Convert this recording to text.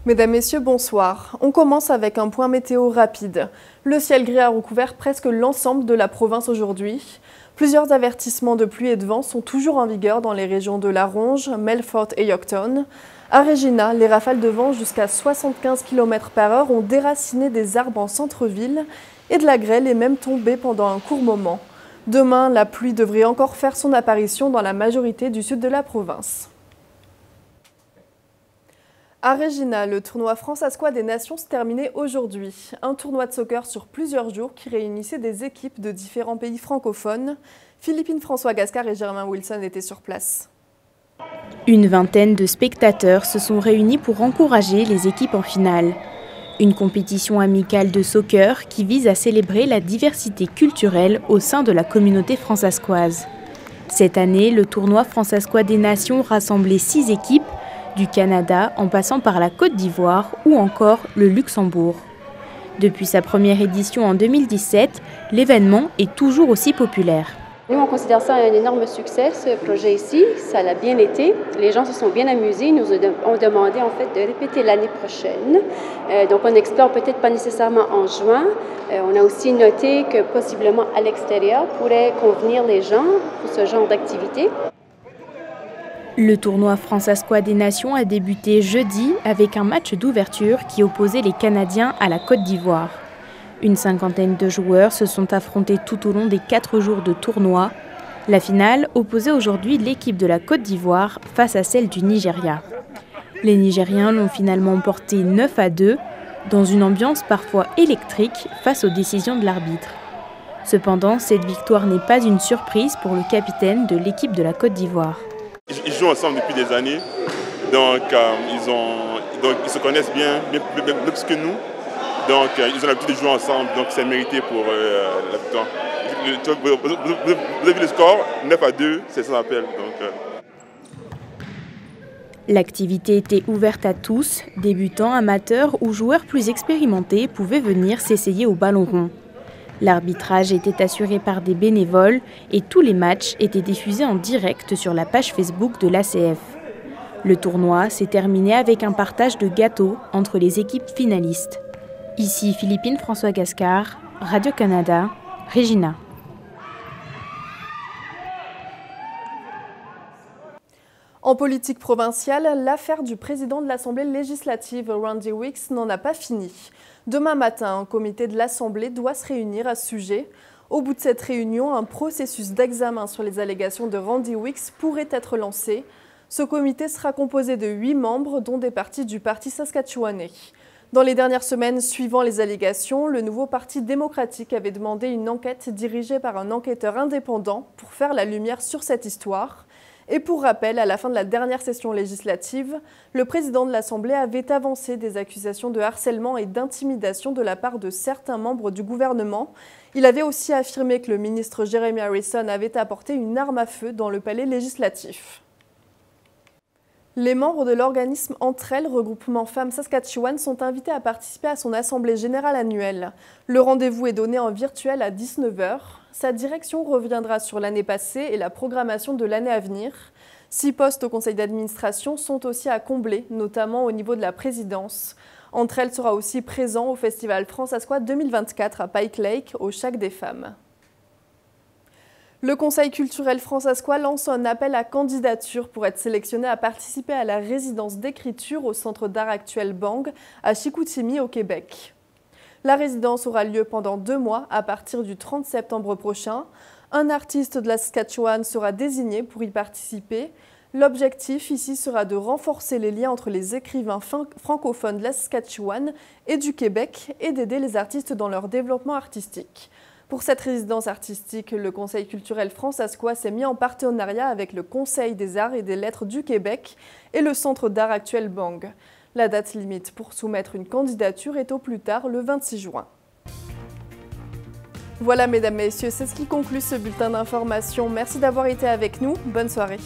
Mesdames, Messieurs, bonsoir. On commence avec un point météo rapide. Le ciel gris a recouvert presque l'ensemble de la province aujourd'hui. Plusieurs avertissements de pluie et de vent sont toujours en vigueur dans les régions de La Ronge, Melfort et Yorkton. À Regina, les rafales de vent jusqu'à 75 km/h ont déraciné des arbres en centre-ville et de la grêle est même tombée pendant un court moment. Demain, la pluie devrait encore faire son apparition dans la majorité du sud de la province. À Regina, le tournoi France-Asquois des Nations se terminait aujourd'hui. Un tournoi de soccer sur plusieurs jours qui réunissait des équipes de différents pays francophones. Philippine François Gascard et Germain Wilson étaient sur place. Une vingtaine de spectateurs se sont réunis pour encourager les équipes en finale. Une compétition amicale de soccer qui vise à célébrer la diversité culturelle au sein de la communauté france-asquoise. Cette année, le tournoi France-Asquois des Nations rassemblait 6 équipes, du Canada en passant par la Côte d'Ivoire ou encore le Luxembourg. Depuis sa première édition en 2017, l'événement est toujours aussi populaire. Nous, on considère ça un énorme succès, ce projet ici. Ça l'a bien été. Les gens se sont bien amusés. Ils nous ont demandé en fait de répéter l'année prochaine. Donc, on explore peut-être pas nécessairement en juin. On a aussi noté que possiblement à l'extérieur pourrait convenir les gens pour ce genre d'activité. Le tournoi France-Asquois des Nations a débuté jeudi avec un match d'ouverture qui opposait les Canadiens à la Côte d'Ivoire. Une cinquantaine de joueurs se sont affrontés tout au long des 4 jours de tournoi. La finale opposait aujourd'hui l'équipe de la Côte d'Ivoire face à celle du Nigeria. Les Nigériens l'ont finalement emporté 9-2 dans une ambiance parfois électrique face aux décisions de l'arbitre. Cependant, cette victoire n'est pas une surprise pour le capitaine de l'équipe de la Côte d'Ivoire. Ils jouent ensemble depuis des années, donc ils se connaissent bien plus que nous. Donc ils ont l'habitude de jouer ensemble, donc c'est mérité pour la victoire. Vous avez vu le score, 9-2, c'est sans appel. L'activité était ouverte à tous, débutants, amateurs ou joueurs plus expérimentés pouvaient venir s'essayer au ballon rond. L'arbitrage était assuré par des bénévoles et tous les matchs étaient diffusés en direct sur la page Facebook de l'ACF. Le tournoi s'est terminé avec un partage de gâteaux entre les équipes finalistes. Ici Philippine François Gascard, Radio-Canada, Regina. En politique provinciale, l'affaire du président de l'Assemblée législative, Randy Weeks, n'en a pas fini. Demain matin, un comité de l'Assemblée doit se réunir à ce sujet. Au bout de cette réunion, un processus d'examen sur les allégations de Randy Weeks pourrait être lancé. Ce comité sera composé de 8 membres, dont des partis du Parti saskatchewanais. Dans les dernières semaines suivant les allégations, le nouveau Parti démocratique avait demandé une enquête dirigée par un enquêteur indépendant pour faire la lumière sur cette histoire. Et pour rappel, à la fin de la dernière session législative, le président de l'Assemblée avait avancé des accusations de harcèlement et d'intimidation de la part de certains membres du gouvernement. Il avait aussi affirmé que le ministre Jeremy Harrison avait apporté une arme à feu dans le palais législatif. Les membres de l'organisme Entre Elles, regroupement Femmes Saskatchewan, sont invités à participer à son assemblée générale annuelle. Le rendez-vous est donné en virtuel à 19 h. Sa direction reviendra sur l'année passée et la programmation de l'année à venir. 6 postes au conseil d'administration sont aussi à combler, notamment au niveau de la présidence. Entre Elles sera aussi présent au Festival France-Asquois 2024 à Pike Lake, au Chac des Femmes. Le Conseil culturel France-Asquois lance un appel à candidature pour être sélectionné à participer à la résidence d'écriture au Centre d'art actuel Bang à Chicoutimi au Québec. La résidence aura lieu pendant 2 mois à partir du 30 septembre prochain. Un artiste de la Saskatchewan sera désigné pour y participer. L'objectif ici sera de renforcer les liens entre les écrivains francophones de la Saskatchewan et du Québec et d'aider les artistes dans leur développement artistique. Pour cette résidence artistique, le Conseil culturel France-Asquois s'est mis en partenariat avec le Conseil des arts et des lettres du Québec et le Centre d'art actuel Bang. La date limite pour soumettre une candidature est au plus tard le 26 juin. Voilà mesdames, messieurs, c'est ce qui conclut ce bulletin d'information. Merci d'avoir été avec nous. Bonne soirée.